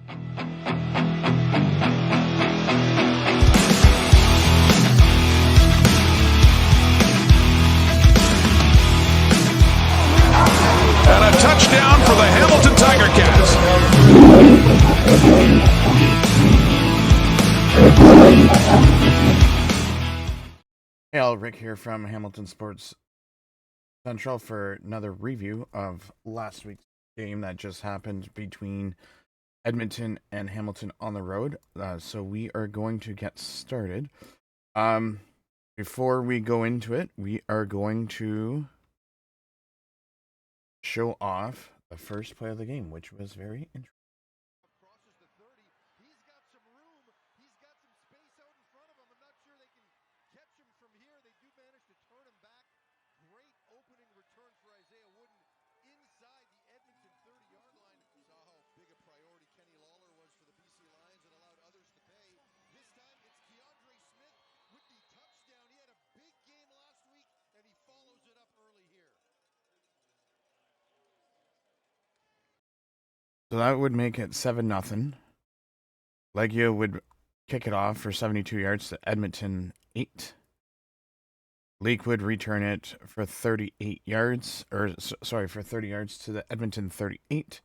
And a touchdown for the Hamilton Tiger-Cats. Hey all, Rick here from Hamilton Sports Central for another review of last week's game that just happened between Edmonton and Hamilton on the road. So we are going to get started. Before we go into it, we are going to show off the first play of the game, which was very interesting. Crosses the 30. He's got some room. He's got some space out in front of him. I'm not sure they can catch him from here. They do manage to turn him back. Great opening return for Isaiah Wooden inside the Edmonton 30-yard line. Saw how big a priority Kenny Lawler was for the BC Lions and allowed others to pay. This time it's Keandre Smith with the touchdown. He had a big game last week and he follows it up early here. So that would make it 7-0. Leggio would kick it off for 72 yards to Edmonton 8. Leak would return it for 38 yards, for 30 yards to the Edmonton 38.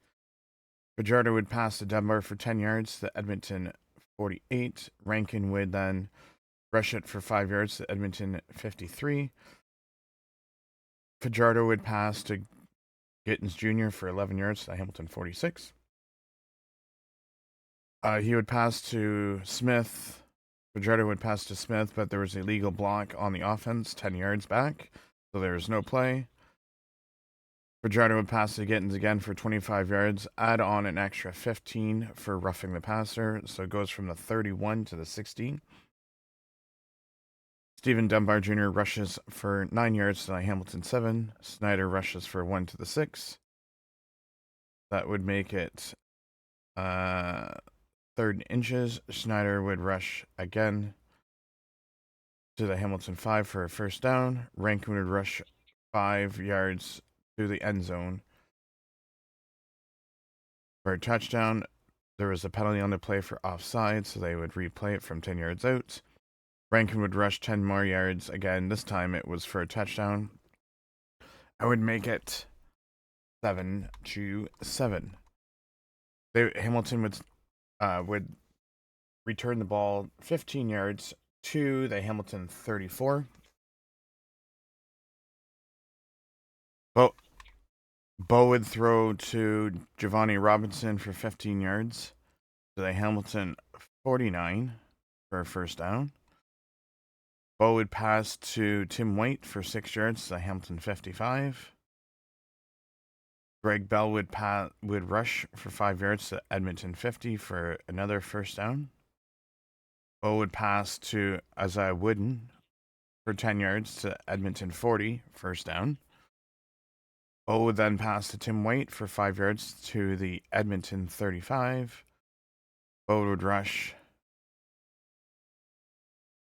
Fajardo would pass to Dunbar for 10 yards to Edmonton 48. Rankin would then rush it for 5 yards to Edmonton 53. Fajardo would pass to Gittins Jr. for 11 yards to Hamilton 46. He would pass to Smith. Fajardo would pass to Smith, but there was a legal block on the offense, 10 yards back, so there was no play. Fajardo would pass to Gittins again for 25 yards, add on an extra 15 for roughing the passer, so it goes from the 31 to the 16. Stephen Dunbar Jr. rushes for 9 yards to Hamilton 7. Snyder rushes for 1 to the 6. That would make it 3rd and inches. Snyder would rush again to the Hamilton 5 for a first down. Rankin would rush 5 yards to the end zone for a touchdown. There was a penalty on the play for offside, so they would replay it from 10 yards out. Rankin would rush 10 more yards again. This time it was for a touchdown. I would make it 7-7. Hamilton would return the ball 15 yards to the Hamilton 34. Bo would throw to Giovanni Robinson for 15 yards to the Hamilton 49 for a first down. Bo would pass to Tim White for 6 yards to Hamilton 55. Greg Bell would rush for 5 yards to Edmonton 50 for another first down. Bo would pass to Isaiah Wooden for 10 yards to Edmonton 40, first down. Bo would then pass to Tim White for 5 yards to the Edmonton 35. Bo would rush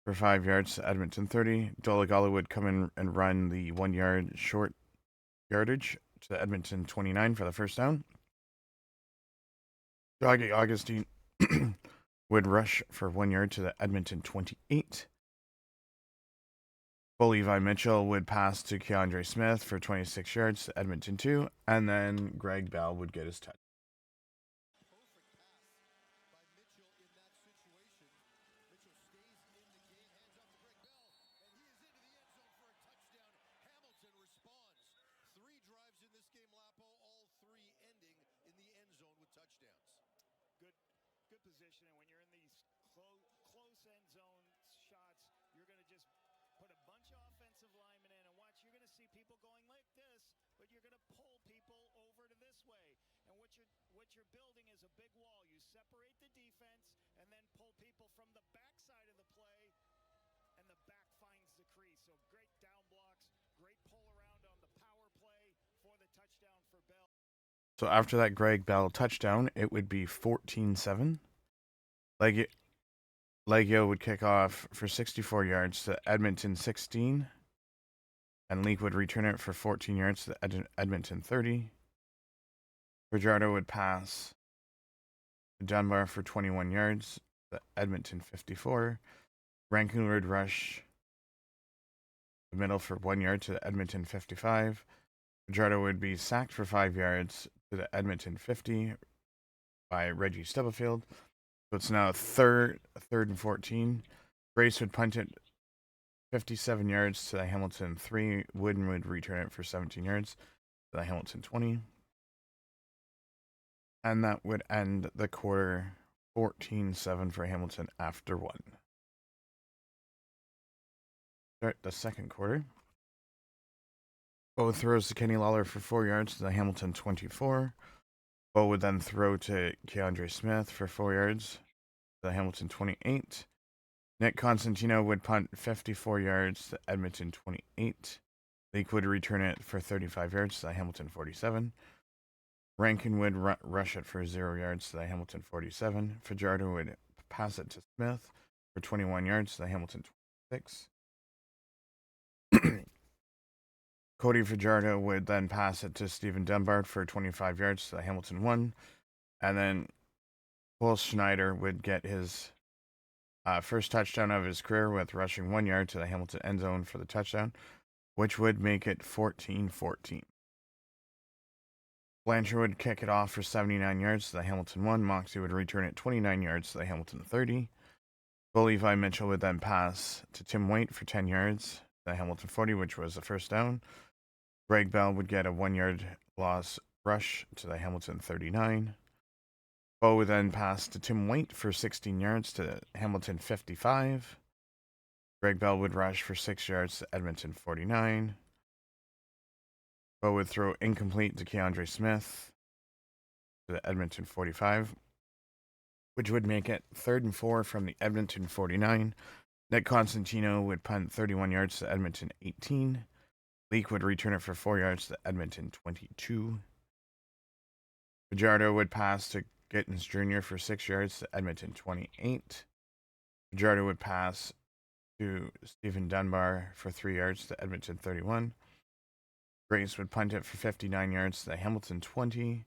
for 5 yards to Edmonton 30. Dolegala would come in and run the 1 yard short yardage to Edmonton 29 for the first down. Doggy Augustine would rush for 1 yard to the Edmonton 28. Levi Mitchell would pass to Keandre Smith for 26 yards to Edmonton 2, and then Greg Bell would get his touch. Position, and when you're in these close end zone shots, you're going to just put a bunch of offensive linemen in and watch. You're going to see people going like this, but you're going to pull people over to this way. And what you're building is a big wall. You separate the defense and then pull people from the backside of the play, and the back finds the crease. So great down blocks, great pull around on the power play for the touchdown for Bell. So after that Greg Bell touchdown, it would be 14-7. Leggio would kick off for 64 yards to Edmonton 16. And Leak would return it for 14 yards to Edmonton 30. Fajardo would pass Dunbar for 21 yards, the Edmonton 54. Rankin would rush the middle for 1 yard to the Edmonton 55. Fajardo would be sacked for 5 yards to the Edmonton 50 by Reggie Stubblefield. So it's now third and 14. Grace would punt it 57 yards to the Hamilton 3. Wooden would return it for 17 yards to the Hamilton 20. And that would end the quarter 14-7 for Hamilton after 1. Start the second quarter. Bo throws to Kenny Lawler for 4 yards to the Hamilton 24. Bo would then throw to Keandre Smith for 4 yards to the Hamilton 28. Nick Constantino would punt 54 yards to Edmonton 28. Leak would return it for 35 yards to the Hamilton 47. Rankin would rush it for 0 yards to the Hamilton 47. Fajardo would pass it to Smith for 21 yards to the Hamilton 26. Cody Fajardo would then pass it to Stephen Dunbar for 25 yards to the Hamilton 1. And then Cole Schneider would get his first touchdown of his career with rushing 1 yard to the Hamilton end zone for the touchdown, which would make it 14-14. Blanchard would kick it off for 79 yards to the Hamilton 1. Moxie would return it 29 yards to the Hamilton 30. Levi Mitchell would then pass to Tim White for 10 yards to the Hamilton 40, which was the first down. Greg Bell would get a 1 yard loss rush to the Hamilton 39. Bo would then pass to Tim White for 16 yards to Hamilton 55. Greg Bell would rush for 6 yards to Edmonton 49. Bo would throw incomplete to Keandre Smith to the Edmonton 45, which would make it 3rd and 4 from the Edmonton 49. Nick Constantino would punt 31 yards to Edmonton 18. Leak would return it for 4 yards to Edmonton 22. Fajardo would pass to Gittins Jr. for 6 yards to Edmonton 28. Fajardo would pass to Stephen Dunbar for 3 yards to Edmonton 31. Grace would punt it for 59 yards to the Hamilton 20.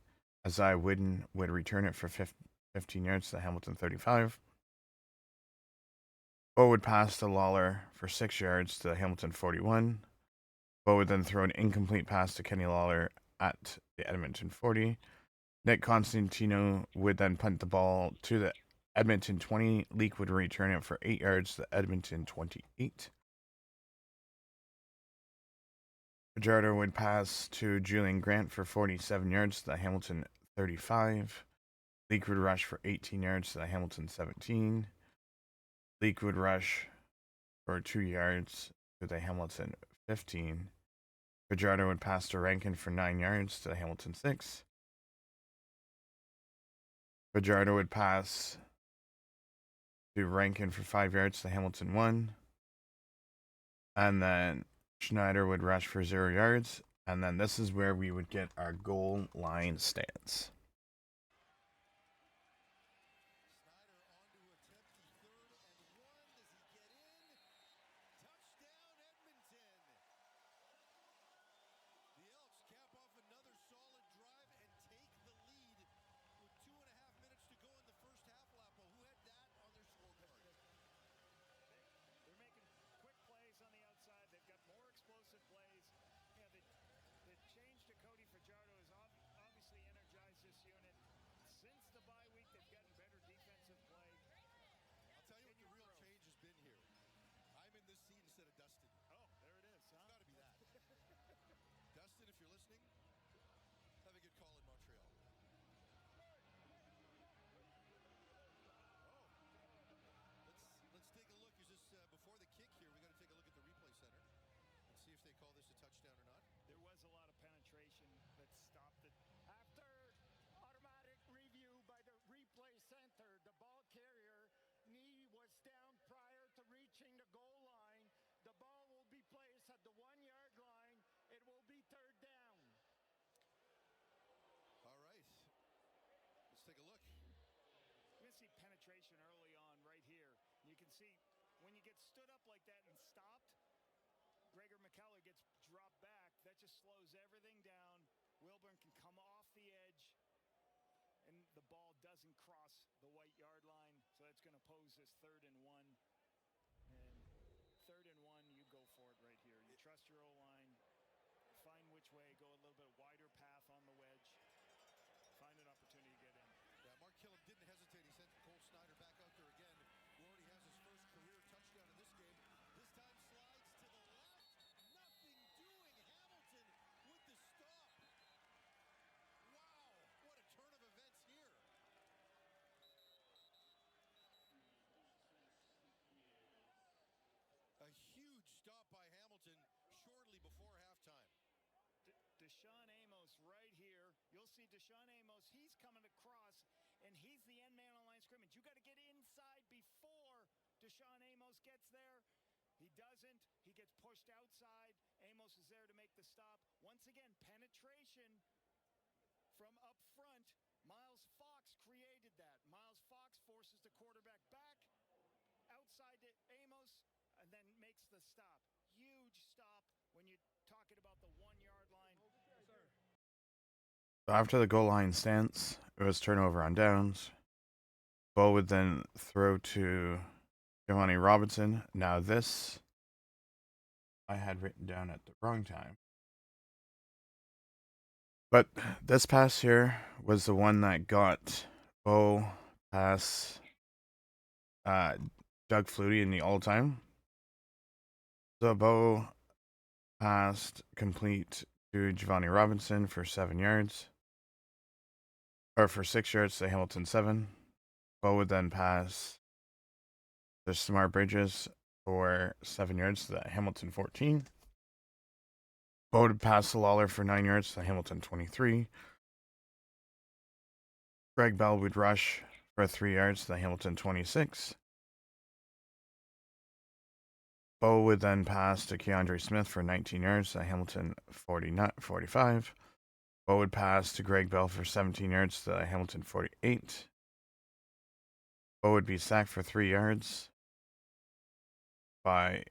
Azai Wooden would return it for 15 yards to the Hamilton 35. Bo would pass to Lawler for 6 yards to the Hamilton 41. Bo would then throw an incomplete pass to Kenny Lawler at the Edmonton 40. Nick Constantino would then punt the ball to the Edmonton 20. Leak would return it for 8 yards to the Edmonton 28. Fajardo would pass to Julian Grant for 47 yards to the Hamilton 35. Leak would rush for 18 yards to the Hamilton 17. Leak would rush for 2 yards to the Hamilton 15. Fajardo would pass to Rankin for 9 yards to the Hamilton 6. Fajardo would pass to Rankin for 5 yards to Hamilton 1. And then Schneider would rush for 0 yards. And then this is where we would get our goal line stance. ball doesn't cross the white yard line, so that's going to pose this 3rd and 1. And 3rd and 1, you go for it right here. You trust your O-line, find which way, go a little bit wider path on the wedge, find an opportunity to get in. Yeah, Mark Killam didn't hesitate. He sent Cole Snyder back out there again, who already has his first career touchdown in this game. This time slides to the left. Nothing doing. Hamilton with the stop. Wow, what a turn of events here. A huge stop by Hamilton shortly before halftime. Deshaun Amos right here. You'll see Deshaun Amos. He's coming across, and he's the end man on line of scrimmage. You got to get inside before Deshaun Amos gets there. He doesn't. He gets pushed outside. Amos is there to make the stop. Once again, penetration from up front. Miles Fox created that. Miles Fox forces the quarterback back outside to Amos and then makes the stop. Huge stop when you're talking about the 1 yard line. After the goal line stance, it was turnover on downs. Bo would then throw to Giovanni Robinson. Now this I had written down at the wrong time. But this pass here was the one that got Bo past Doug Flutie in the all-time. So Bo passed complete to Giovanni Robinson for 7 yards. Or for 6 yards to Hamilton 7. Bo would then pass to Smart Bridges for 7 yards to Hamilton 14. Bo would pass to Lawler for 9 yards to Hamilton 23. Greg Bell would rush for 3 yards to Hamilton 26. Bo would then pass to Keandre Smith for 19 yards to Hamilton 45. Bo would pass to Greg Bell for 17 yards to Hamilton 48. Bo would be sacked for 3 yards by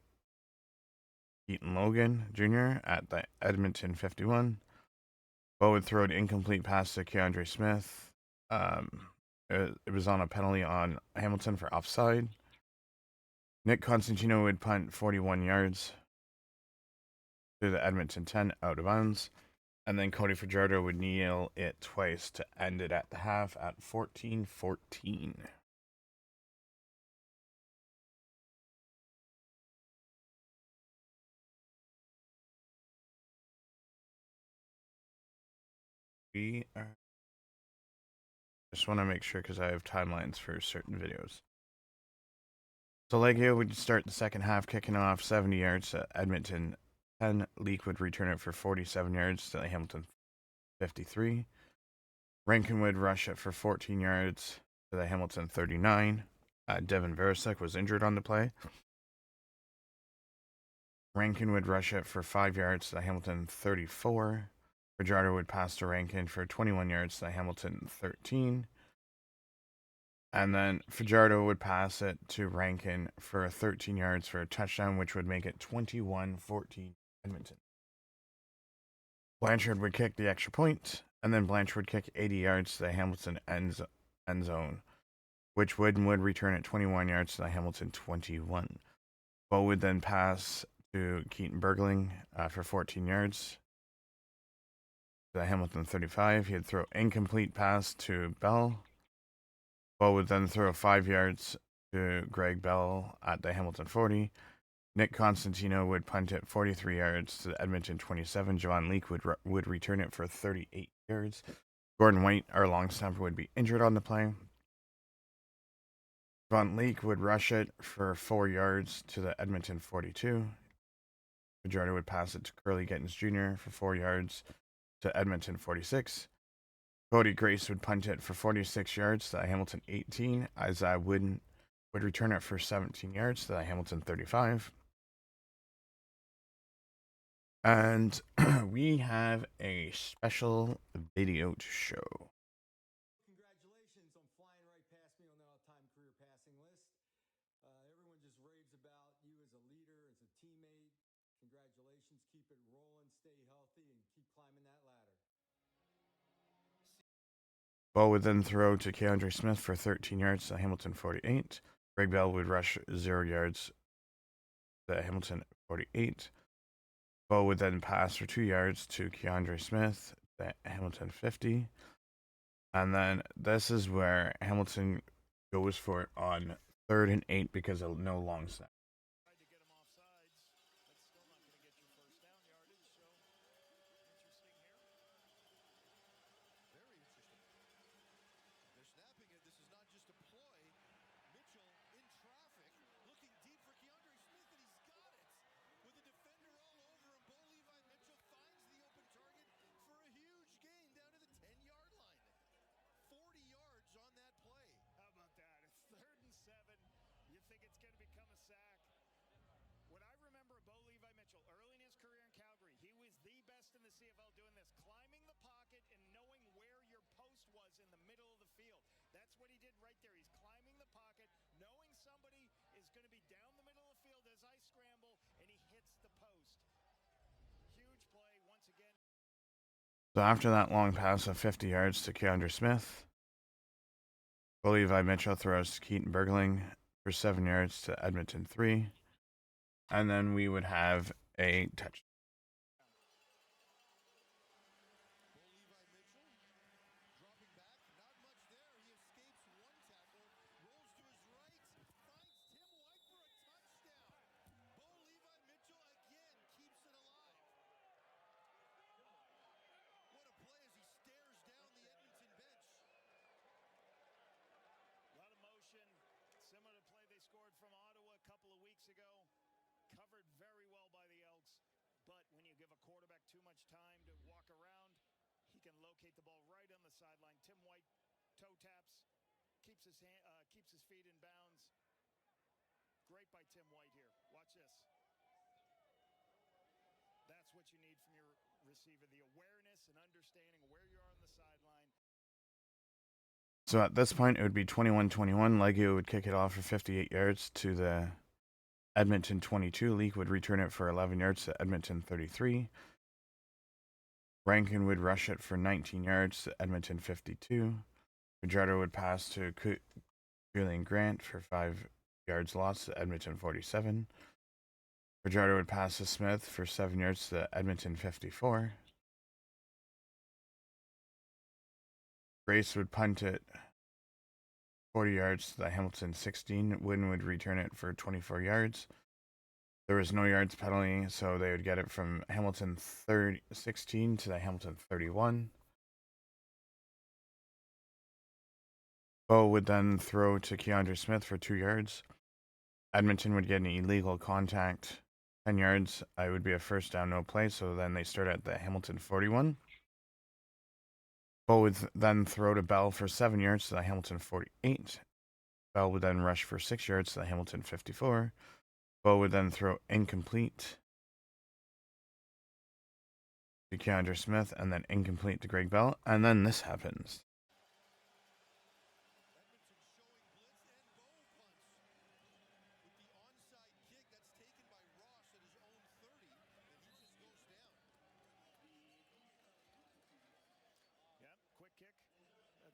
Keaton Logan Jr. at the Edmonton 51. Bo would throw an incomplete pass to Keandre Smith. It was on a penalty on Hamilton for offside. Nick Constantino would punt 41 yards to the Edmonton 10 out of bounds. And then Cody Fajardo would kneel it twice to end it at the half at 14-14. Just want to make sure because I have timelines for certain videos. So Leggio would start the second half, kicking off 70 yards to Edmonton 10. Leak would return it for 47 yards to Hamilton 53. Rankin would rush it for 14 yards to the Hamilton 39. Devin Verisek was injured on the play. Rankin would rush it for 5 yards to the Hamilton 34. Fajardo would pass to Rankin for 21 yards to the Hamilton 13. And then Fajardo would pass it to Rankin for 13 yards for a touchdown, which would make it 21-14 Edmonton. Blanchard would kick the extra point, and then Blanchard would kick 80 yards to the Hamilton end zone, which would return at 21 yards to the Hamilton 21. Bo would then pass to Keaton Bergling for 14 yards to the Hamilton 35. He'd throw incomplete pass to Bell. Bo would then throw 5 yards to Greg Bell at the Hamilton 40. Nick Constantino would punt it 43 yards to the Edmonton 27. Javon Leake would return it for 38 yards. Gordon White, our long snapper, would be injured on the play. Javon Leake would rush it for 4 yards to the Edmonton 42. Fajardo would pass it to Curly Gittins Jr. for 4 yards to Edmonton 46. Cody Grace would punt it for 46 yards to the Hamilton 18. Isaiah Wooden would return it for 17 yards to the Hamilton 35. And we have a special video to show. Congratulations on flying right past me on the all-time career passing list. Everyone just raves about you as a leader, as a teammate. Congratulations. Keep it rolling, stay healthy, and keep climbing that ladder. Ball would then throw to Keandre Smith for 13 yards to Hamilton 48. Greg Bell would rush 0 yards to Hamilton 48. Ball would then pass for 2 yards to Keandre Smith to Hamilton 50. And then this is where Hamilton goes for it on 3rd and 8 because of no long snap. Tried to get him off sides. That's still not going to get you first down yardage. So interesting here. Very interesting. They're snapping it. This is not just a ploy. Mitchell in traffic, looking deep for Keandre Smith, and he's got it. With a defender all over him, Levi Mitchell finds the open target for a huge gain down to the 10-yard line. 40 yards on that play. How about that? It's 3rd and 7. You think it's going to become a sack. What I remember of Levi Mitchell early in his career in Calgary, he was the best in the CFL doing this, climbing the pocket and knowing where your post was in the middle of the field. That's what he did right there. He's climbing the pocket, knowing somebody is going to be down the middle of the field as I scramble, and he hits the post. Huge play once again. So after that long pass of 50 yards to Keandre Smith, Levi Mitchell throws to Keaton Bergling for 7 yards to Edmonton 3. And then we would have a touchdown. Levi Mitchell dropping back, not much there. He escapes one tackle, rolls to his right, finds Tim White for a touchdown. Levi Mitchell again keeps it alive. What a play as he stares down the Edmonton bench. A lot of motion, similar to play they scored from Ottawa a couple of weeks ago. Covered very well by the Elks, but when you give a quarterback too much time to walk around, he can locate the ball right on the sideline. Tim White toe taps, keeps his feet in bounds. Great by Tim White here. Watch this. That's what you need from your receiver, the awareness and understanding where you are on the sideline. So at this point, it would be 21-21. Legio would kick it off for 58 yards to the Edmonton 22. Leak would return it for 11 yards to Edmonton 33. Rankin would rush it for 19 yards to Edmonton 52. Fajardo would pass to Julian Grant for 5 yards lost to Edmonton 47. Fajardo would pass to Smith for 7 yards to Edmonton 54. Grace would punt it 40 yards to the Hamilton 16. Wynn would return it for 24 yards. There was no yards penalty, so they would get it from Hamilton 16 to the Hamilton 31. Bo would then throw to Keandre Smith for 2 yards. Edmonton would get an illegal contact, 10 yards. It would be a first down, no play, so then they start at the Hamilton 41. Bo would then throw to Bell for 7 yards to the Hamilton 48. Bell would then rush for 6 yards to the Hamilton 54. Bo would then throw incomplete to Keandre Smith and then incomplete to Greg Bell. And then this happens.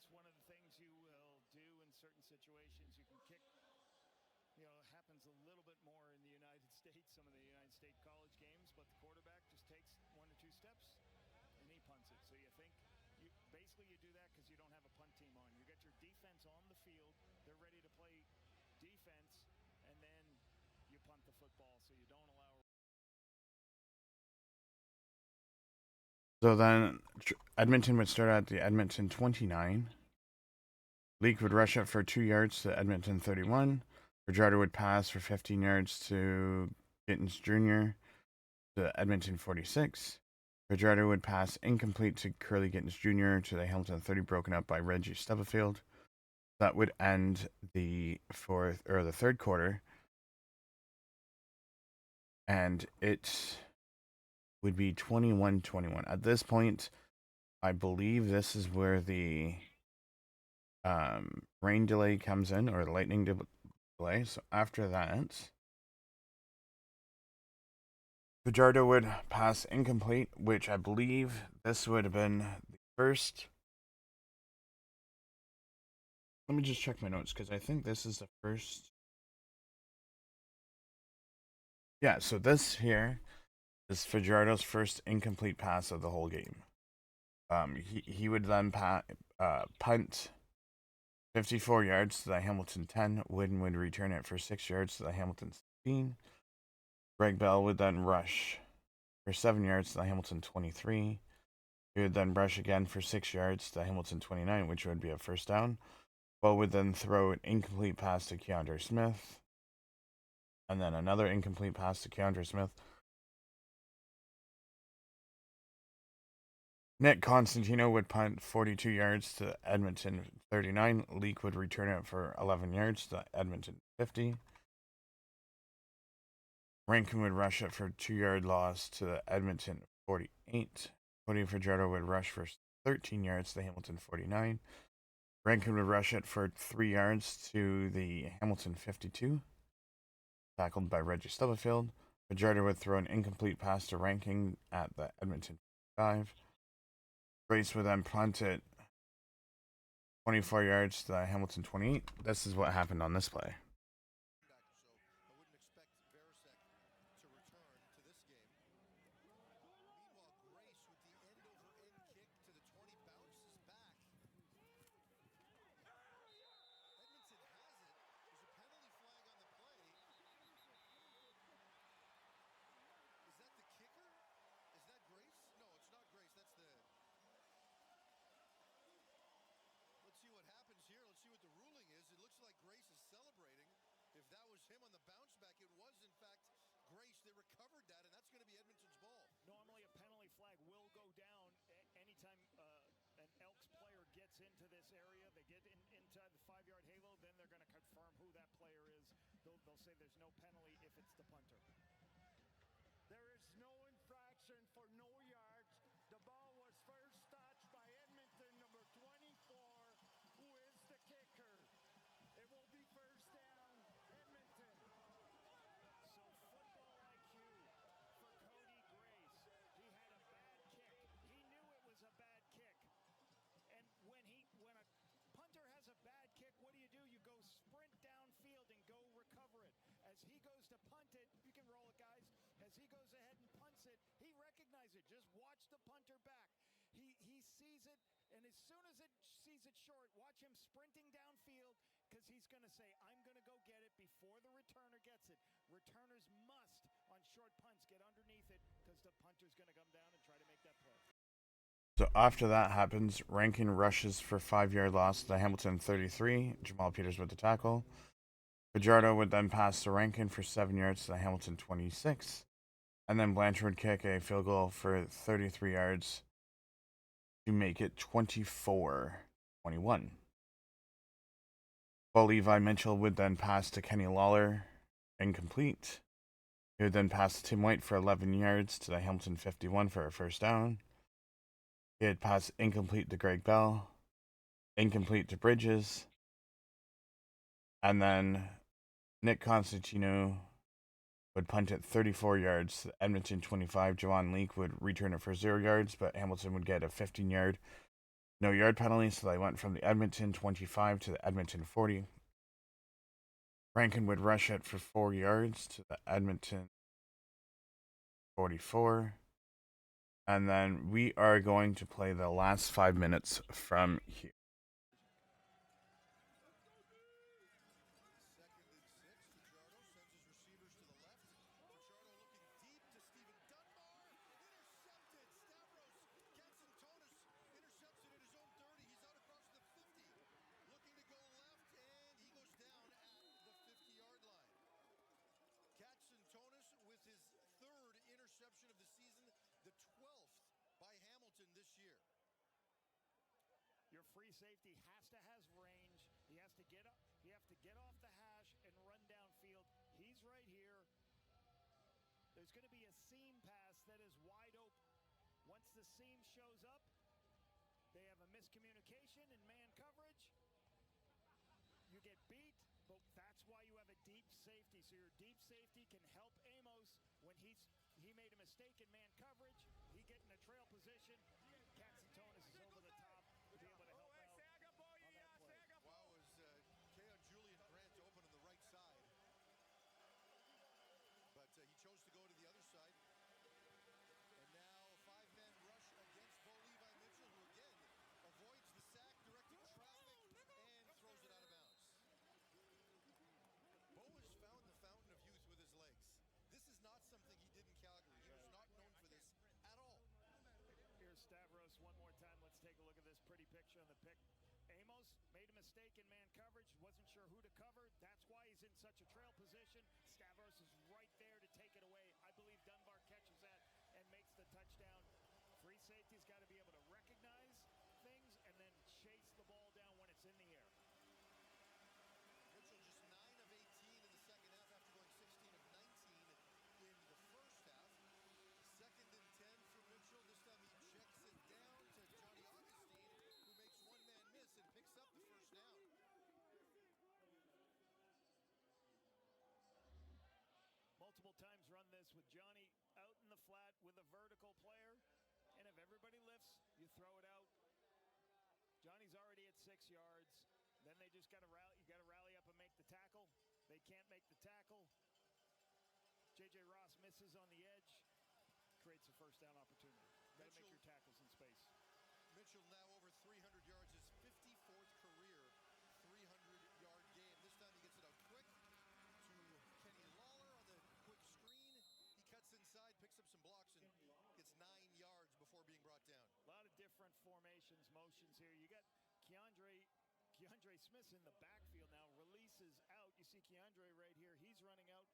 One of the things you will do in certain situations. You can kick, it happens a little bit more in the United States, some of the United States college games, but the quarterback just takes 1 or 2 steps and he punts it. So you think, you do that because you don't have a punt team on. You get your defense on the field, they're ready to play defense, and then you punt the football so you don't allow. So then Edmonton would start at the Edmonton 29. Leak would rush it for 2 yards to Edmonton 31. Fajardo would pass for 15 yards to Gittens Jr. to Edmonton 46. Fajardo would pass incomplete to Curly Gittens Jr. to the Hamilton 30, broken up by Reggie Stubblefield. That would end the third quarter. And it would be 21-21. At this point, I believe this is where the rain delay comes in, or the lightning delay. So after that, Fajardo would pass incomplete, which I believe this would have been the first Let me just check my notes because I think this is the first. Yeah, so this here is Fajardo's first incomplete pass of the whole game. He would then punt 54 yards to the Hamilton 10. Wooden would return it for 6 yards to the Hamilton 16. Greg Bell would then rush for 7 yards to the Hamilton 23. He would then rush again for 6 yards to the Hamilton 29, which would be a first down. Bell would then throw an incomplete pass to Keandre Smith. And then another incomplete pass to Keandre Smith. Nick Constantino would punt 42 yards to Edmonton 39. Leak would return it for 11 yards to Edmonton 50. Rankin would rush it for a 2-yard loss to the Edmonton 48. Cody Fajardo would rush for 13 yards to the Hamilton 49. Rankin would rush it for 3 yards to the Hamilton 52. Tackled by Reggie Stubblefield. Fajardo would throw an incomplete pass to Rankin at the Edmonton 5. Grace would then punt it 24 yards to the Hamilton 28. This is what happened on this play. So I wouldn't expect Verisek to return to this game. Meanwhile, Grace with the end-over-end kick to the 20 bounces back. Edmonton has it. There's a penalty flag on the play. Is that the kicker? Is that Grace? No, it's not Grace. That's the... Let's see what happens here. Let's see what the ruling is. It looks like Grace is celebrating. If that was him on the bounce back, it was in fact Grace. They recovered that, and that's going to be Edmonton's ball. Normally a penalty flag will go down anytime an Elks player gets into this area. They get inside the 5-yard halo, then they're going to confirm who that player is. They'll say there's no penalty if it's the punter. There is no infraction for no yards. The ball was first touched by Edmonton, number 24, who is the kicker. It will be first down, Edmonton. So football IQ for Cody Grace. He had a bad kick. He knew it was a bad kick. And when a punter has a bad kick, what do? You go sprint downfield and go recover it. As he goes to punt it, you can roll it, guys. As he goes ahead and punts it, he recognizes it. Just watch the punter back. He sees it, and as soon as it sees it short, watch him sprinting downfield because he's going to say, I'm going to go get it before the returner gets it. Returners must, on short punts, get underneath it because the punter's going to come down and try to make that play. So after that happens, Rankin rushes for 5-yard loss to the Hamilton 33. Jamal Peters with the tackle. Fajardo would then pass to Rankin for 7 yards to the Hamilton 26. And then Blanchard would kick a field goal for 33 yards to make it 24-21. While Levi Mitchell would then pass to Kenny Lawler, incomplete. He would then pass to Tim White for 11 yards to the Hamilton 51 for a first down. He had passed incomplete to Greg Bell, incomplete to Bridges, and then Nick Constantino would punt it 34 yards to the Edmonton 25. Jawan Leak would return it for 0 yards, but Hamilton would get a 15-yard no-yard penalty, so they went from the Edmonton 25 to the Edmonton 40. Rankin would rush it for 4 yards to the Edmonton 44. And then we are going to play the last 5 minutes from here. Your free safety has to have range. He has to get up. You have to get off the hash and run downfield. He's right here. There's going to be a seam pass that is wide open. Once the seam shows up, they have a miscommunication in man coverage. You get beat, but that's why you have a deep safety. So your deep safety can help Amos when he made a mistake in man coverage. He get in a trail position. Katzentonis is over the top to be able to help out on that play. Wow, was mistake in man coverage, wasn't sure who to cover. That's why he's in such a trail position. Stavros is right there to take it away. I believe Dunbar catches that and makes the touchdown. Free safety's got to be able to recognize things and then chase the ball down when it's in the air. Mitchell just 9 of 18 in the second half after going 16 of 19 in the first half. Second and 10 for Mitchell. This time he checks it down to Johnny Augustine, who makes one man miss and picks up the first down. Multiple times run this with Johnny out in the flat with a vertical player. And if everybody lifts, you throw it out. Johnny's already at 6 yards. Then they just got to rally. You got to rally up and make the tackle. They can't make the tackle. J.J. Ross misses on the edge. Creates a first down opportunity. Got to make your tackles in space. Mitchell now over 300 yards. His 54th career 300-yard game. This time he gets it out quick to Kenny Lawler on the quick screen. He cuts inside, picks up some blocks, and gets 9 yards before being brought down. A lot of different formations, motions here. You got Keandre Smith in the backfield now, releases out. You see Keandre right here. He's running out.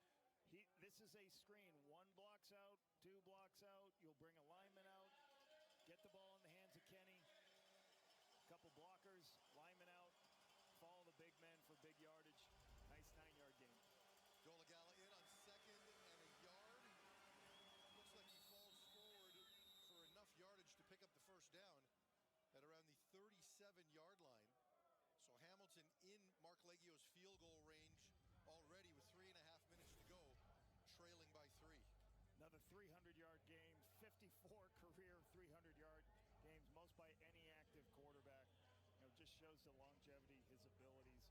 This is a screen. 1 blocks out, 2 blocks out. You'll bring a lineman out. Get the ball in the hands of Kenny. Couple blockers, lineman out. Follow the big men for big yardage. Nice 9-yard game. Dolegala in on second and a yard. Looks like he falls forward for enough yardage to pick up the first down at around the 37-yard line. So Hamilton in Mark Leggio's field goal range already with 3.5 minutes to go, trailing by 3. Another 300-yard game, 54 career 300-yard games, most by any active quarterback. Just shows the longevity, his abilities.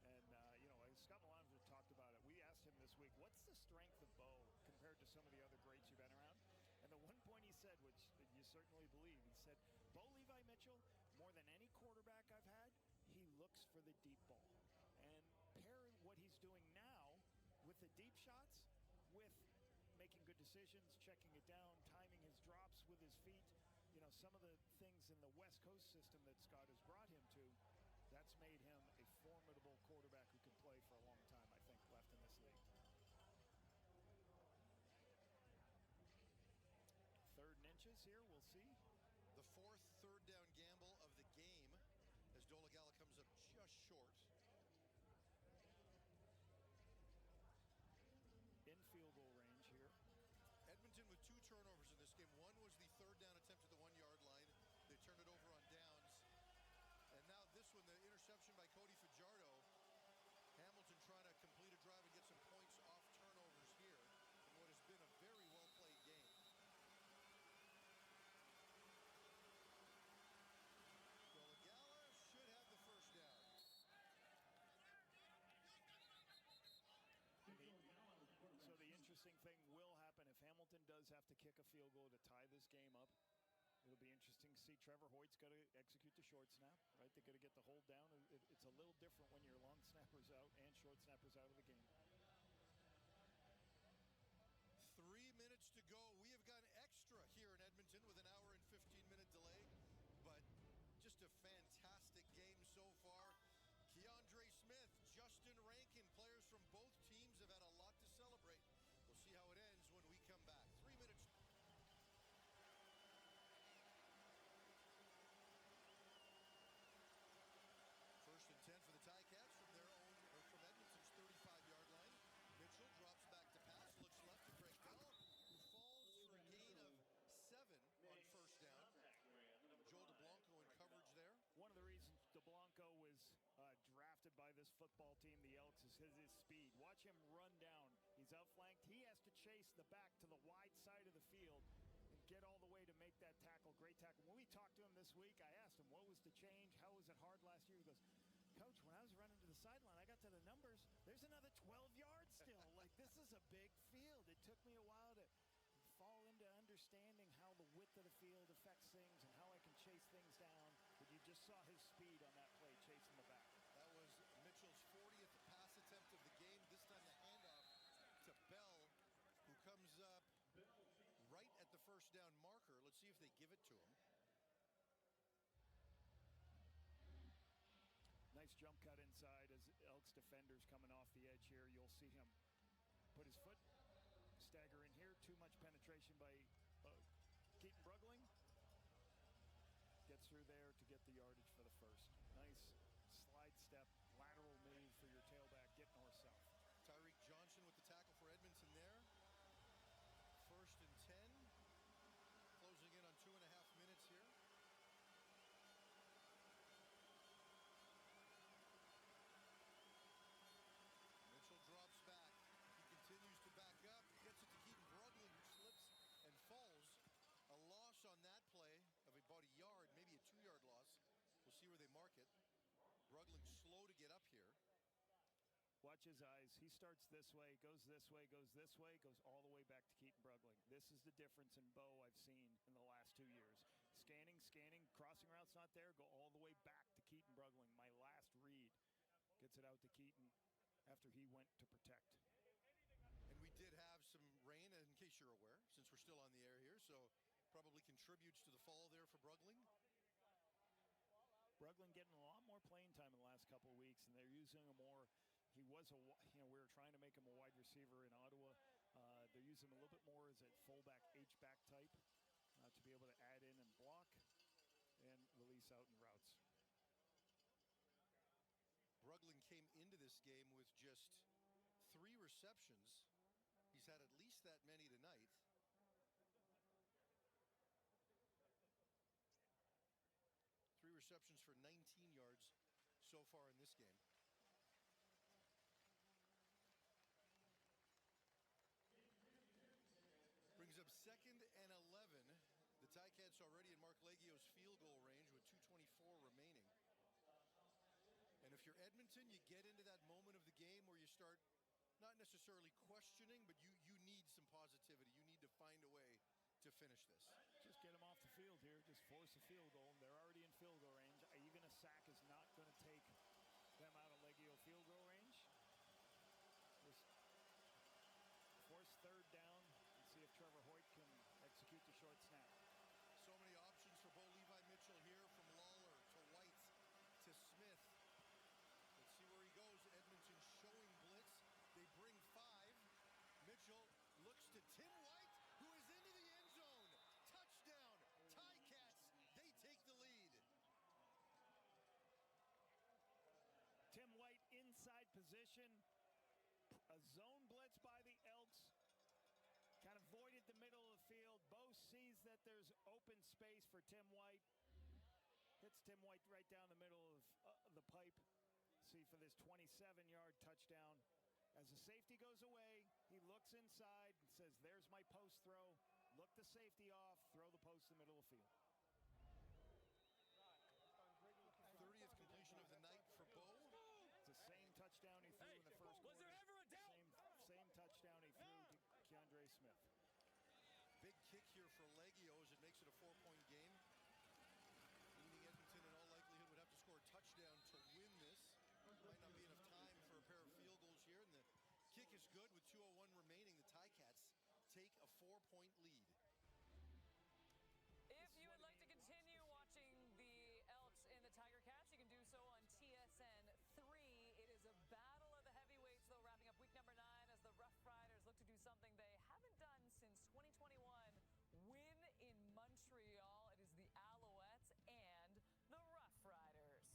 And, Scott Malonzo talked about it. We asked him this week, what's the strength of Bo compared to some of the other greats you've been around? And the one point he said, which you certainly believe, he said, Bo Levi Mitchell, more than any quarterback I've had, he looks for the deep ball. And pair what he's doing now with the deep shots with making good decisions, checking it down, timing his drops with his feet. Some of the things in the West Coast system that Scott has brought him to, that's made him a formidable quarterback who can play for a long time, I think, left in this league. 3rd and inches here, we'll see. The 4th third down gamble of the game as Dolegala comes up just short. In field goal range here. Edmonton with 2 turnovers in this game. One was the 3rd down attempt at the 1-yard line. They turned it over on downs. And now this one, the interception by Cody Fajardo. Hamilton trying to complete a drive and get some points off turnovers here in what has been a very well-played game. Dolegala should have the first down. So the interesting thing will happen if Hamilton does have to kick a field goal to tie this game up. It'll be interesting to see. Trevor Hoyt's got to execute the short snap, right? They got to get the hold down. It's a little different when your long snapper's out and short snapper's out of the game. 3 minutes to go. We have gone extra here in Edmonton with an hour and 15-minute delay, but just a fantastic game so far. Keandre Smith, Justin Rankin, players from both teams have had a lot to celebrate. We'll see how it ends when we come back. 3 minutes. First and 10 for the Ticats from their own, or from Edmonton's 35-yard line. Mitchell drops back to pass, looks left to Greg Bell, who falls for a gain of 7 on first down. Joel DeBlanco in coverage there. One of the reasons DeBlanco was drafted by this football team, the Elks, is his speed. Watch him run down. He's outflanked. He has to chase the back to the wide side of the field and get all the way to make that tackle. Great tackle. When we talked to him this week, I asked him, what was the change? How was it hard last year? He goes, Coach, when I was running to the sideline, I got to the numbers. There's another 12 yards still. Like, this is a big field. It took me a while to fall into understanding how the width of the field affects things and how I can chase things down. But you just saw his speed on that play, chasing the back. That was Mitchell's 40th pass attempt of the game. This time the handoff to Bell, who comes up right at the first down marker. Let's see if they give it to him. Nice nice jump cut inside as Elks defenders coming off the edge here. You'll see him put his foot, stagger in here. Too much penetration by Keaton Brugling. Gets through there to get the yardage for the first. Nice slide step, lateral move for your tailback, get north-south. Tyreek Johnson with the tackle for Edmonton there. 1st and 10. Closing in on 2.5 minutes here. Mitchell drops back. He continues to back up. Gets it to Keaton Brugling, who slips and falls. A loss on that play of about a yard, maybe a 2-yard loss. We'll see where they mark it. Brugling slow to get up here. Watch his eyes. He starts this way, goes this way, goes this way, goes all the way back to Keaton Brugling. This is the difference in Bo I've seen in the last 2 years. Scanning, crossing route's not there, go all the way back to Keaton Brugling. My last read. Gets it out to Keaton after he went to protect. And we did have some rain, in case you're aware, since we're still on the air here, so probably contributes to the fall there for Brugling. Brugling getting a lot more playing time in the last couple of weeks, and they're using him more. He was we were trying to make him a wide receiver in Ottawa. They're using him a little bit more as a fullback H-back type to be able to add in and block and release out in routes. Brugling came into this game with just 3 receptions. He's had at least that many tonight. Three receptions for 19 yards so far in this game. Brings up 2nd and 11. The Ticats already in Mark Legio's field goal range with 2:24 remaining. And if you're Edmonton, you get into that moment of the game where you start not necessarily questioning, but you need some positivity. You need to find a way to finish this. Just get them off the field here. Just force a field goal. They're already in field goal range. Even a sack is not going to take them out of Legio field goal range. Just force 3rd down and see if Trevor Hoyt can execute the short snap. So many options for Bo Levi Mitchell here, from Lawler to White to Smith. Let's see where he goes. Edmonton showing blitz. They bring 5. Mitchell looks to Tim White, who is into the end zone. Touchdown, Ticats. They take the lead. Tim White inside position. A zone blitz by the Elks. Kind of voided the middle of the field. Bo sees that there's open space for Tim White. Hits Tim White right down the middle of the pipe. See for this 27-yard touchdown. As the safety goes away, he looks inside and says, there's my post throw. Look the safety off, throw the post in the middle of the field. 30th completion of the night for Bo. It's the same touchdown he threw in the first quarter. Was there ever a doubt? Same touchdown he threw to Keandre Smith. Big kick here for Legio as it makes it a 4-point game. Meaning Edmonton in all likelihood would have to score a touchdown to win this. Might not be enough time for a pair of field goals here. And the kick is good with 2:01 remaining. The Ticats take a 4-point lead. If you would like to continue watching the Elks in the Tiger Cats, you can do so on TSN 3. It is a battle of the heavyweights, though, wrapping up week number 9 as the Rough Riders look to do something they haven't done since 2021. Win in Montreal. It is the Alouettes and the Rough Riders.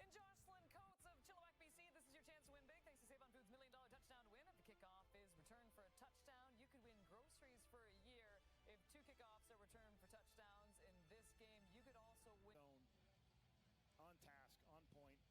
And Jocelyn Coates of Chilliwack, BC, this is your chance to win big. Thanks to Save on Foods' $1 million touchdown to win. If the kickoff is returned for a touchdown, you could win groceries for a year. If 2 kickoffs are returned for touchdowns in this game, you could also win. On task, on point.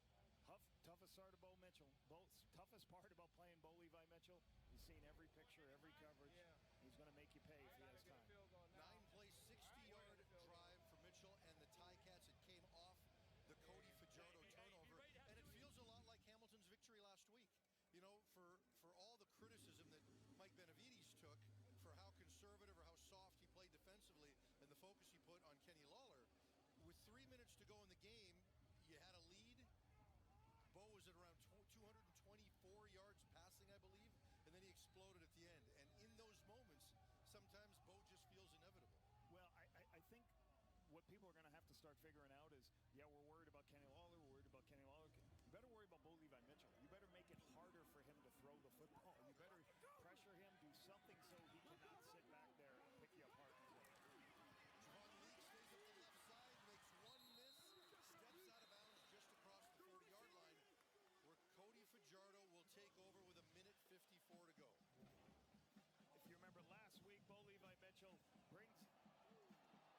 Toughest part of Bo Mitchell. Toughest part about playing Bo Levi Mitchell. He's seen every picture, every coverage. Yeah. He's going to make you pay if he has time. 9-play, 60-yard drive for Mitchell and the Ticats. It came off the Cody Fajardo turnover, and it feels a lot like Hamilton's victory last week. You know, for all the criticism that Mike Benavides took for how conservative or how soft he played defensively and the focus he put on Kenny Lawler, with 3 minutes to go in the game, you had a lead. Bo was at around 224 yards passing, I believe, and then he exploded at the end. And in those moments, sometimes Bo just feels inevitable. Well, I think what people are going to have to start figuring out is, yeah, we're worried about Kenny Lawler, we're Kenny Logan, you better worry about Levi Mitchell. You better make it harder for him to throw the football. You better pressure him, do something so he cannot sit back there and pick you apart. Javon Leake stays up the left side, makes one miss, steps out of bounds just across the 40-yard line, where Cody Fajardo will take over with 1:54 to go. If you remember last week, Levi Mitchell brings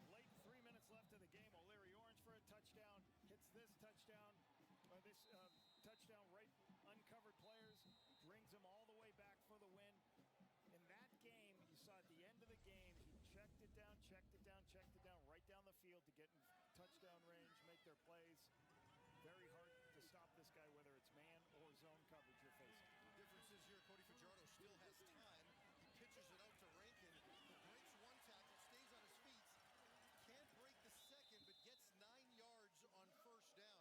late 3 minutes left of the game. O'Leary Orange for a touchdown, hits this touchdown, touchdown right uncovered players, brings them all the way back for the win. In that game, you saw at the end of the game, he checked it down, right down the field to get in touchdown range, make their plays. Very hard to stop this guy, whether it's man or zone coverage you're facing. The difference is here, Cody Fajardo still has time. He pitches it out to Rankin, who breaks one tackle, stays on his feet, can't break the second, but gets 9 yards on first down.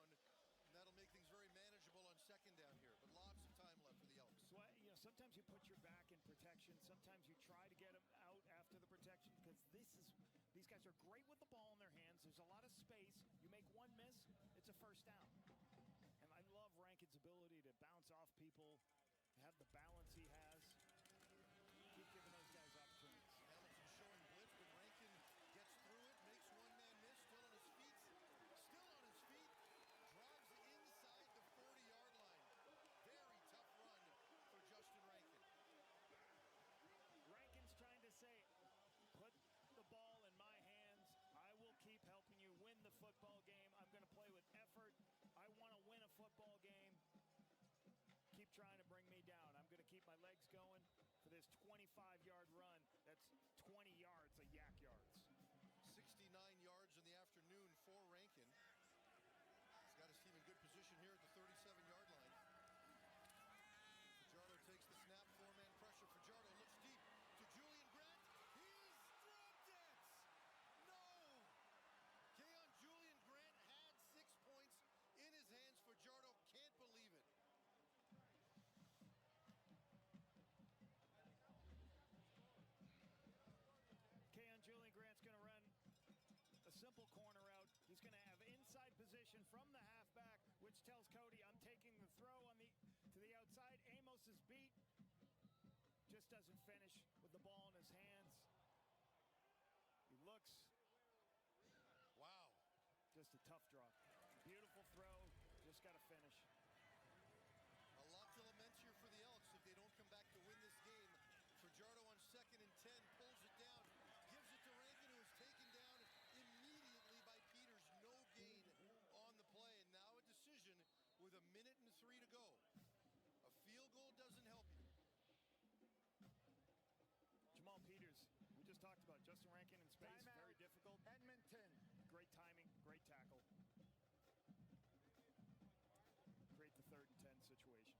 And that'll make things very manageable on second down here, but lots of time left for the Elks. So, sometimes you put your back in protection. Sometimes you try to get them out after the protection, because these guys are great with the ball in their hands. There's a lot of space. You make one miss, it's a first down. And I love Rankin's ability to bounce off people, have the balance he has. Keep giving those guys opportunities. Hamilton showing blitz, but Rankin gets through it, makes one-man miss, still on his feet, drives inside the 40-yard line. Very tough run for Justin Rankin. Rankin's trying to say, put the ball in my hands. I will keep helping you win the football game. I'm going to play with effort. I want to win a football game. Keep trying to bring me down. I'm going to keep my legs going for this 25-yard run. That's 20 yards of yak yards. 69 yards in the afternoon for Rankin. He's got his team in good position here at the 37-yard line. Fajardo takes the snap, four-man pressure. Fajardo looks deep to Julian Grant. He's dropped it! No! Julian Grant had 6 points in his hands. Fajardo can't believe it. Julian Grant's going to run a simple corner out. He's going to have inside position from the halfback, which tells Cody, I'm taking the throw to the outside. Amos is beat. Just doesn't finish with the ball in his hands. He looks. Wow. Just a tough drop. Beautiful throw. Just got to finish. A lot to lament here for the Elks if they don't come back to win this game. Fajardo on 2nd and 10, pulls it down, gives it to Rankin, who is taken down immediately by Peters. No gain on the play, and now a decision with 1:03 to go. A field goal doesn't help you. Jamal Peters, we just talked about Justin Rankin in space, Timeout. very difficult. Edmonton. Great timing, great tackle. Create the 3rd and 10 situation.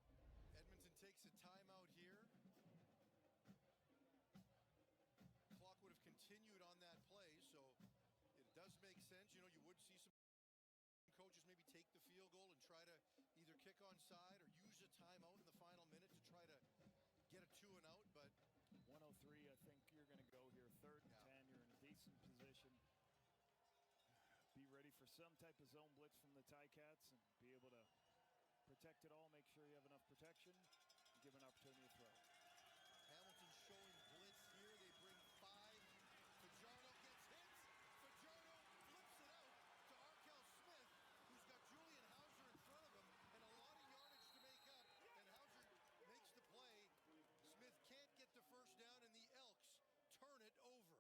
Edmonton takes a timeout here. Clock would have continued on that play, so it does make sense. You know, you would see some coaches maybe take the field goal and try to either kick onside or use a timeout in the final minute to try to get a 2 and out, but 103, I think you're going to go here. 3rd and 10, you're in a decent position. Be ready for some type of zone blitz from the Ticats and be able to protect it all, make sure you have enough protection, and give an opportunity to throw. Hamilton showing blitz here. They bring 5. Fajardo gets hit. Fajardo flips it out to Arkell Smith, who's got Julian Hauser in front of him and a lot of yardage to make up. And Hauser makes the play. Smith can't get the first down, and the Elks turn it over.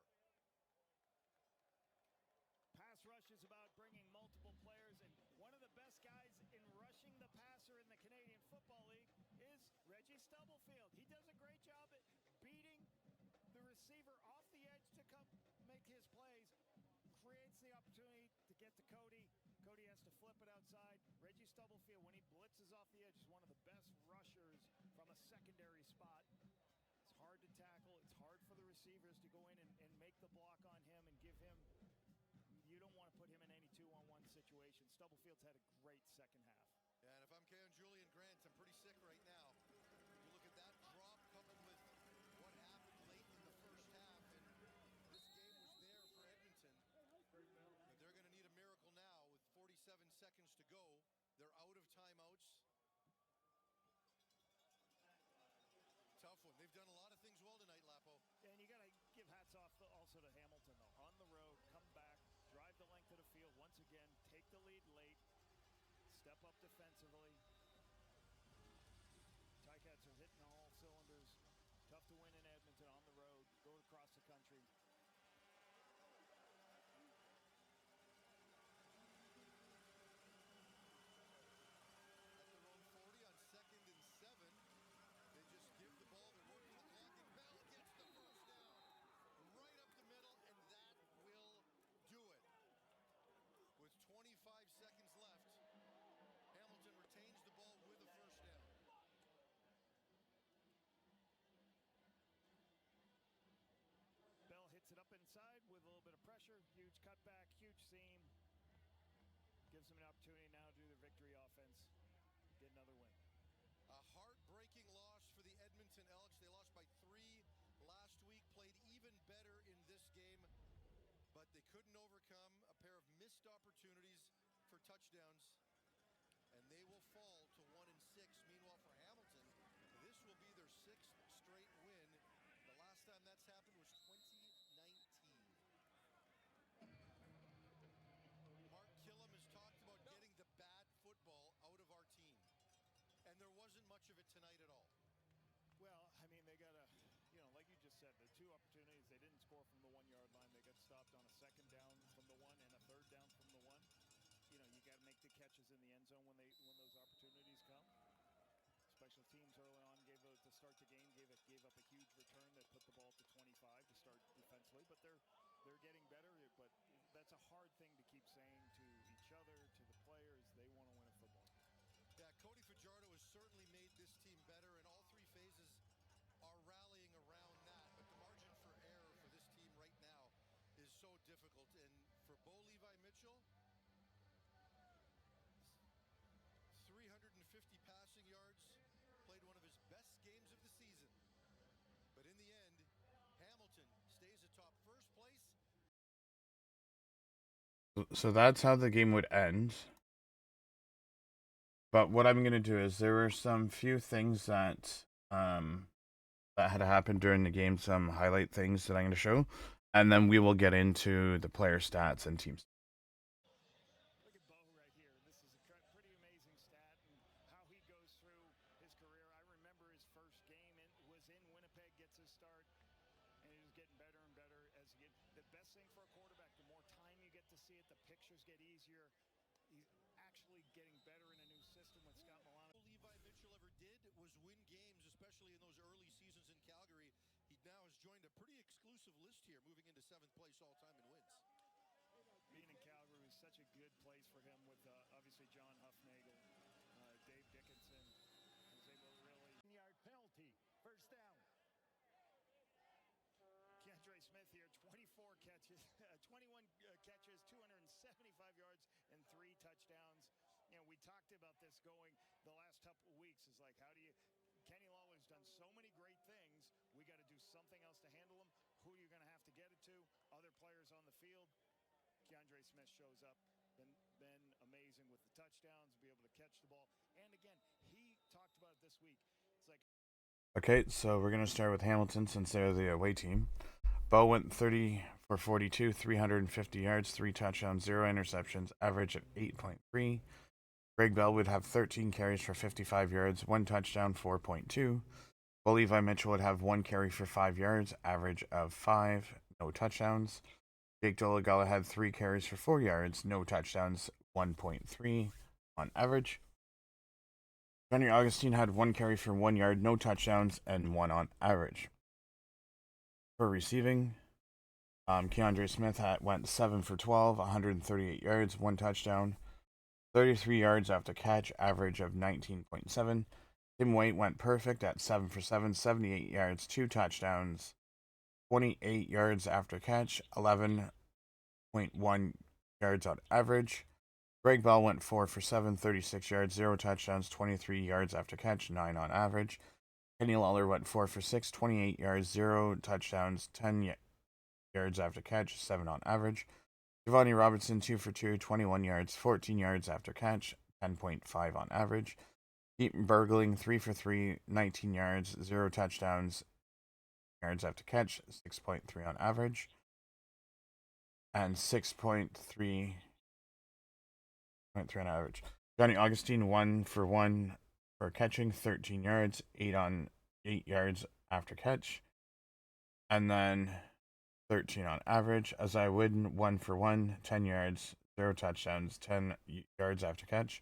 Pass rush is about bringing multiple players, and one of the best guys in rushing the passer in the Canadian Football League is Reggie Stubblefield. He does a great job at beating the receiver off the edge to come make his plays, creates the opportunity to get to Cody. Cody has to flip it outside. Reggie Stubblefield, when he blitzes off the edge, is one of the best rushers from a secondary spot. It's hard to tackle. It's hard for the receivers to go in and make the block on him and give him. You don't want to put him in any 2-on-1 situation. Stubblefield's had a great second half. And if I'm Keon Julian Grant, I'm pretty sick right now. You look at that drop coming with what happened late in the first half, and this game was there for Edmonton. But they're going to need a miracle now with 47 seconds to go. They're out of also to Hamilton, though. On the road, come back, drive the length of the field once again, take the lead late, step up defensively. Ticats are hitting all cylinders. Tough to win in Edmonton on the road. Go across the country. At their own 40 on 2nd and 7. They just give the ball. They're working the clock, and Bell gets the first down. Right up the middle, and that will do it. With 25 seconds left, Hamilton retains the ball with a first down. Bell hits it up inside with a little bit of pressure. Huge cutback, huge seam. Gives them an opportunity now to do the victory offense. Get another win. A heartbreaking loss for the Edmonton Elks. They lost by 3 last week, played even better in this game, but they couldn't overcome a pair of missed opportunities for touchdowns, and they will fall to 1-6. Meanwhile, for Hamilton, this will be their 6th straight win. The last time that's happened was 2019. Mark Killam has talked about getting the bad football out of our team, and there wasn't much of it tonight at all. Well, I mean, they got like you just said, the 2 opportunities, they didn't score from the 1-yard line. They got stopped on a 2nd down from the 1 and a 3rd down from the 1. You got to make the catches in the end zone when those opportunities come. Special teams early on to start the game gave up a huge return that put the ball to 25 to start defensively, but they're getting better. But that's a hard thing to keep saying to each other, to the players. They want to win a football game. Yeah, Cody Fajardo has certainly made this team better, and all 3 phases are rallying around that. But the margin for error for this team right now is so difficult. And for Levi Mitchell, 350 passing yards, played one of his best games of the season. But in the end, Hamilton stays atop first place. So that's how the game would end. But what I'm going to do is there were some few things that that had happened during the game, some highlight things that I'm going to show, and then we will get into the player stats and teams. Look at Bo right here. This is a pretty amazing stat and how he goes through his career. I remember his first game was in Winnipeg, gets his start, and he was getting better and better as he get. The best thing for a quarterback, the more time you get to see it, the pictures get easier. He's actually getting better in a new system with Scott Milano. All Levi Mitchell ever did was win games, especially in those early seasons in Calgary. He now has joined a pretty exclusive list here, moving into 7th place all-time in wins. Being in Calgary was such a good place for him with obviously John Huffnagel, Dave Dickinson. He was able to really... 10-yard penalty, first down. Keandre Smith here, 21 catches, 275 yards, and 3 touchdowns. We talked about this going the last couple of weeks. Is like, Kenny Lawler's done so many great things. We got to do something else to handle him. Who are you going to have to get it to? Other players on the field. Keandre Smith shows up. Been amazing with the touchdowns, be able to catch the ball. And again, he talked about it this week. It's like, Okay, so we're going to start with Hamilton since they're the away team. Bo went 30 for 42, 350 yards, 3 touchdowns, 0 interceptions, average of 8.3. Greg Bell would have 13 carries for 55 yards, 1 touchdown, 4.2. Levi Mitchell would have 1 carry for 5 yards, average of 5, no touchdowns. Jake Dolagala had 3 carries for 4 yards, no touchdowns, 1.3 on average. Johnny Augustine had 1 carry for 1 yard, no touchdowns, and 1 on average. For receiving, Keandre Smith went 7 for 12, 138 yards, 1 touchdown, 33 yards after catch, average of 19.7. Tim White went perfect at 7 for 7, 78 yards, 2 touchdowns, 28 yards after catch, 11.1 yards on average. Greg Bell went 4 for 7, 36 yards, 0 touchdowns, 23 yards after catch, 9 on average. Kenny Lawler went 4 for 6, 28 yards, 0 touchdowns, 10 yards after catch, 7 on average. Giovanni Robinson 2 for 2, 21 yards, 14 yards after catch, 10.5 on average. Keaton Bergling 3 for 3, 19 yards, 0 touchdowns, yards after catch, 6.3 on average. and 6.3 on average. Johnny Augustine 1 for catching, 13 yards, 8 yards after catch, and then 13 on average. Isaiah Wooden 1 for 10 yards, 0 touchdowns, 10 yards after catch,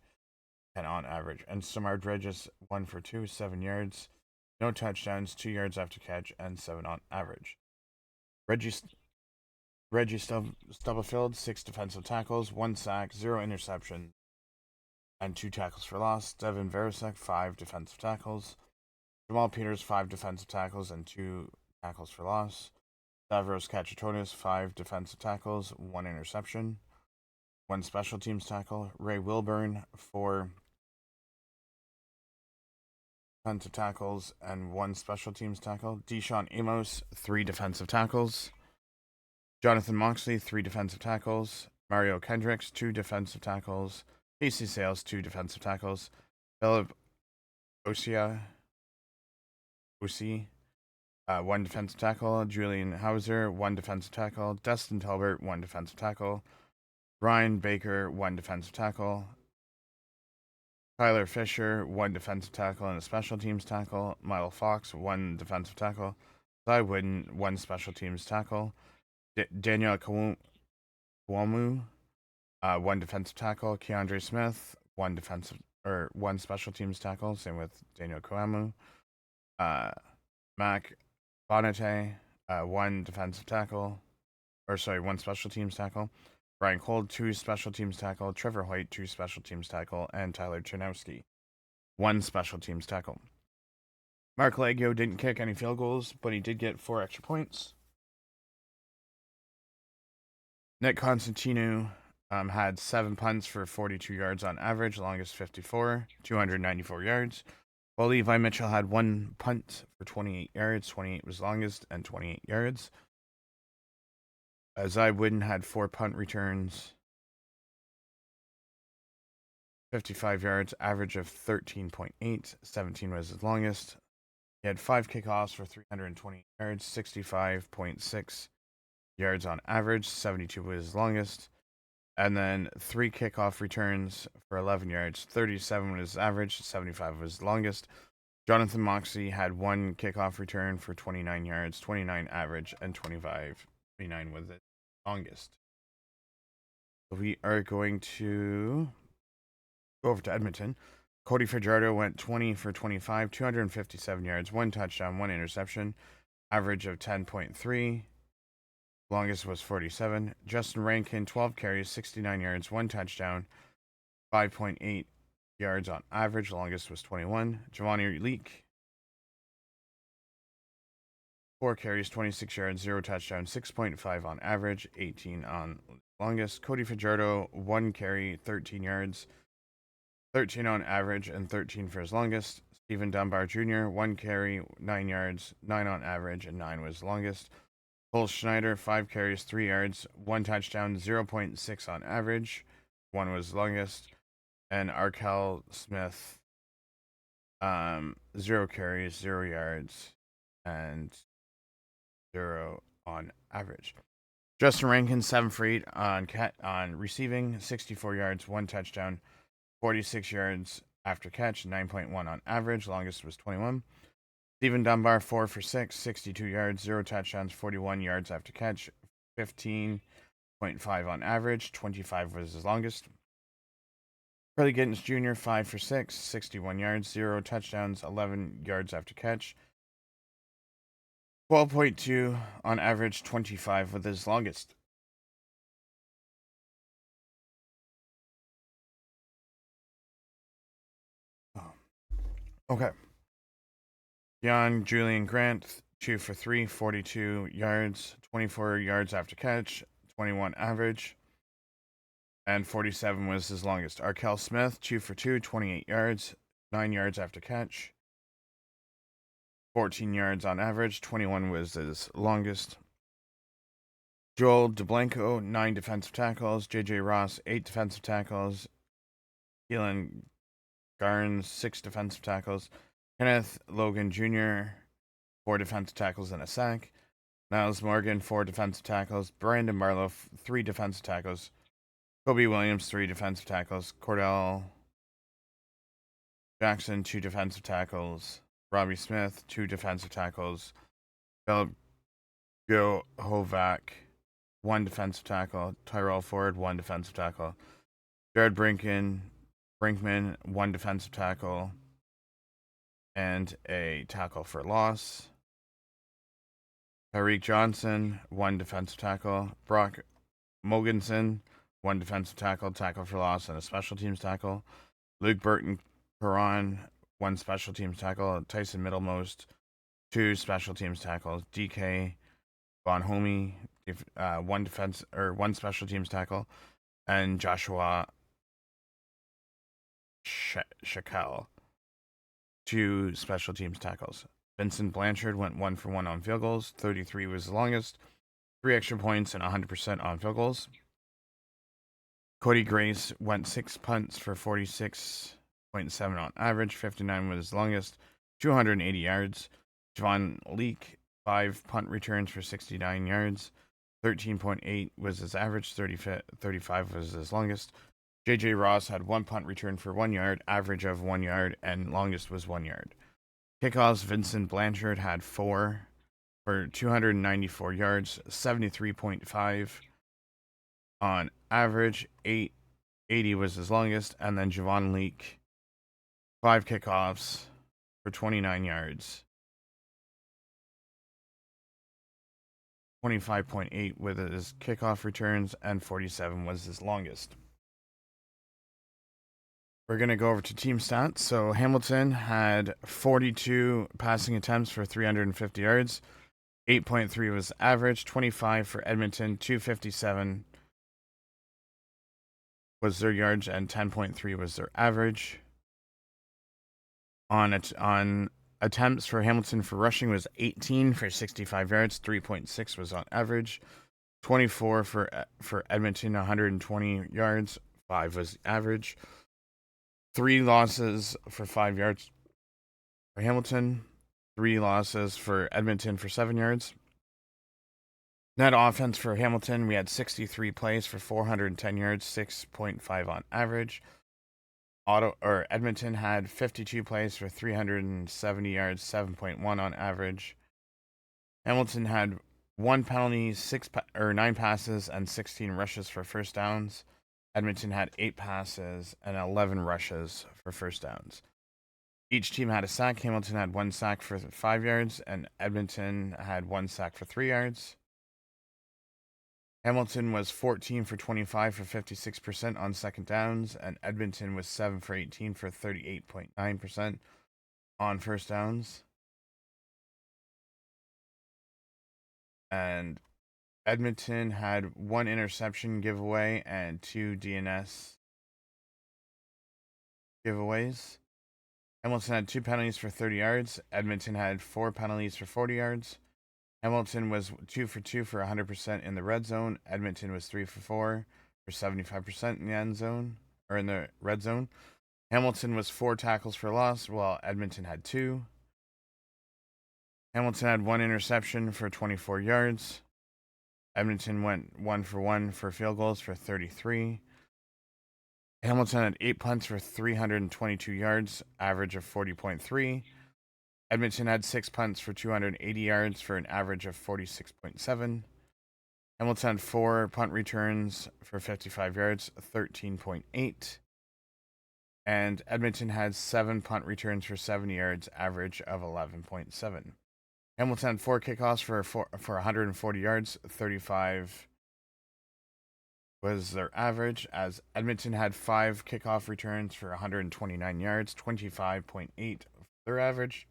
and on average. And Samard Regis 1 for 2, 7 yards, no touchdowns, 2 yards after catch, and 7 on average. Reggie Stubblefield 6 defensive tackles, 1 sack, 0 interception, and 2 tackles for loss. Devin Verasek 5 defensive tackles. Jamal Peters 5 defensive tackles and 2 tackles for loss. Stavros Kachatonis 5 defensive tackles, 1 interception, 1 special teams tackle. Ray Wilburn 4 defensive tackles and 1 special teams tackle. Deshaun Amos 3 defensive tackles. Jonathan Moxley 3 defensive tackles. Mario Kendricks 2 defensive tackles. Casey Sales 2 defensive tackles. Philip Osi, 1 defensive tackle. Julian Hauser 1 defensive tackle. Dustin Talbert 1 defensive tackle. Brian Baker 1 defensive tackle. Tyler Fisher 1 defensive tackle and a special teams tackle. Michael Fox 1 defensive tackle. Cy Wooden 1 special teams tackle. Daniel Kwomu 1 defensive tackle. Keandre Smith 1 special teams tackle. Same with Daniel Kwomu. Mac Bonate 1 defensive tackle. 1 special teams tackle. Brian Cole 2 special teams tackle. Trevor Hoyt 2 special teams tackle, and Tyler Chernowski 1 special teams tackle. Mark Leggio didn't kick any field goals, but he did get 4 extra points. Nick Constantino had 7 punts for 42 yards on average, longest 54, 294 yards. While Levi Mitchell had 1 punt for 28 yards, 28 was longest, and 28 yards. Zy Wooden had 4 punt returns, 55 yards, average of 13.8, 17 was his longest. He had 5 kickoffs for 320 yards, 65.6 yards on average, 72 was his longest. And then 3 kickoff returns for 11 yards, 37 was his average, 75 was his longest. Jonathan Moxley had 1 kickoff return for 29 yards, 29 average, and 29 was it longest. We are going to go over to Edmonton. Cody Fajardo went 20 for 25, 257 yards, 1 touchdown, 1 interception, average of 10.3. Longest was 47. Justin Rankin, 12 carries, 69 yards, 1 touchdown, 5.8 yards on average. Longest was 21. Giovanni Leak, 4 carries, 26 yards, 0 touchdown, 6.5 on average, 18 on longest. Cody Fajardo, 1 carry, 13 yards, 13 on average, and 13 for his longest. Stephen Dunbar Jr., 1 carry, 9 yards, 9 on average, and 9 was longest. Cole Schneider, 5 carries, 3 yards, 1 touchdown, 0.6 on average, 1 was longest. And Arkell Smith, 0 carries, 0 yards, and 0 on average. Justin Rankin, 7 for 8 on receiving, 64 yards, 1 touchdown, 46 yards after catch, 9.1 on average. Longest was 21. Stephen Dunbar, 4 for 6, 62 yards, 0 touchdowns, 41 yards after catch, 15.5 on average, 25 was his longest. Freddie Gittens Jr., 5 for 6, 61 yards, 0 touchdowns, 11 yards after catch, 12.2 on average, 25 with his longest. Okay. Young Julian Grant, 2 for 3, 42 yards, 24 yards after catch, 21 average, and 47 was his longest. Arkell Smith, 2 for 2, 28 yards, 9 yards after catch, 14 yards on average, 21 was his longest. Joel DeBlanco, 9 defensive tackles. J.J. Ross, 8 defensive tackles. Keelan Garns, 6 defensive tackles. Kenneth Logan Jr., 4 defensive tackles and a sack. Niles Morgan, 4 defensive tackles. Brandon Barlow, 3 defensive tackles. Kobe Williams, 3 defensive tackles. Cordell Jackson, 2 defensive tackles. Robbie Smith, 2 defensive tackles. Philip Hovac, 1 defensive tackle. Tyrell Ford, 1 defensive tackle. Jared Brinkman, 1 defensive tackle. And a tackle for loss. Tariq Johnson, 1 defensive tackle. Brock Mogensen, 1 defensive tackle, tackle for loss, and a special teams tackle. Luke Burton Perron, 1 special teams tackle. Tyson Middlemost, 2 special teams tackles. DK Bonhomme, 1 special teams tackle, and Joshua Shakel, 2 special teams tackles. Vincent Blanchard went 1 for 1 on field goals. 33 was the longest. 3 extra points and 100% on field goals. Cody Grace went 6 punts for 46.7 on average. 59 was his longest. 280 yards. Javon Leak, 5 punt returns for 69 yards. 13.8 was his average. 35 was his longest. J.J. Ross had 1 punt return for 1 yard, average of 1 yard, and longest was 1 yard. Kickoffs, Vincent Blanchard had 4 for 294 yards, 73.5 on average. 880 was his longest, and then Javon Leak, 5 kickoffs for 29 yards, 25.8 with his kickoff returns, and 47 was his longest. We're going to go over to team stats. So Hamilton had 42 passing attempts for 350 yards. 8.3 was average. 25 for Edmonton. 257 was their yards, and 10.3 was their average. On attempts for Hamilton for rushing was 18 for 65 yards. 3.6 was on average. 24 for Edmonton, 120 yards. 5 was average. 3 losses for 5 yards for Hamilton. 3 losses for Edmonton for 7 yards. Net offense for Hamilton, we had 63 plays for 410 yards, 6.5 on average. Edmonton had 52 plays for 370 yards, 7.1 on average. Hamilton had 1 penalty, 9 passes, and 16 rushes for first downs. Edmonton had 8 passes and 11 rushes for first downs. Each team had a sack. Hamilton had 1 sack for 5 yards, and Edmonton had 1 sack for 3 yards. Hamilton was 14 for 25 for 56% on second downs, and Edmonton was 7 for 18 for 38.9% on first downs. And Edmonton had 1 interception giveaway and 2 DNS giveaways. Hamilton had 2 penalties for 30 yards. Edmonton had 4 penalties for 40 yards. Hamilton was 2 for 2 for 100% in the red zone. Edmonton was 3 for 4 for 75% in the end zone, or in the red zone. Hamilton was 4 tackles for loss, while Edmonton had 2. Hamilton had 1 interception for 24 yards. Edmonton went 1 for 1 for field goals for 33. Hamilton had 8 punts for 322 yards, average of 40.3. Edmonton had 6 punts for 280 yards for an average of 46.7. Hamilton had 4 punt returns for 55 yards, 13.8. And Edmonton had 7 punt returns for 70 yards, average of 11.7. Hamilton had 4 kickoffs for 140 yards, 35 was their average, as Edmonton had 5 kickoff returns for 129 yards, 25.8 their average.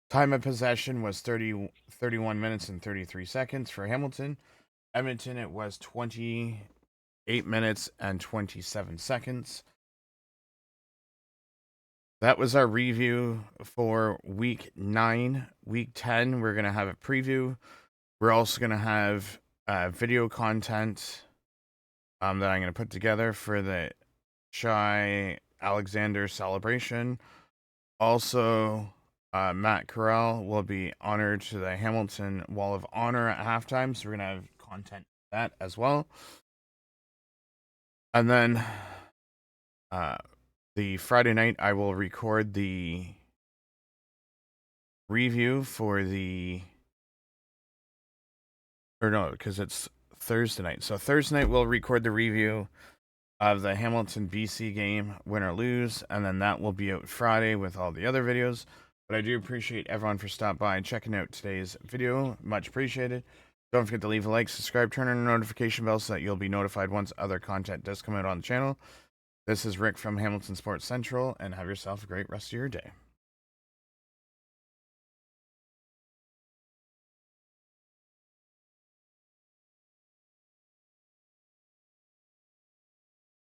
Time of possession was 31 minutes and 33 seconds for Hamilton. Edmonton, it was 28 minutes and 27 seconds. That was our review for week 9. Week 10, we're going to have a preview. We're also going to have video content that I'm going to put together for the Shai Alexander celebration. Also, Matt Corral will be honored to the Hamilton Wall of Honor at halftime, so we're gonna have content for that as well. And then the Friday night, I will record the review for the, or no, because it's Thursday night. So Thursday night we'll record the review of the Hamilton BC game, win or lose, and then that will be out Friday with all the other videos. But I do appreciate everyone for stopping by and checking out today's video. Much appreciated. Don't forget to leave a like, subscribe, turn on the notification bell so that you'll be notified once other content does come out on the channel. This is Rick from Hamilton Sports Central, and have yourself a great rest of your day.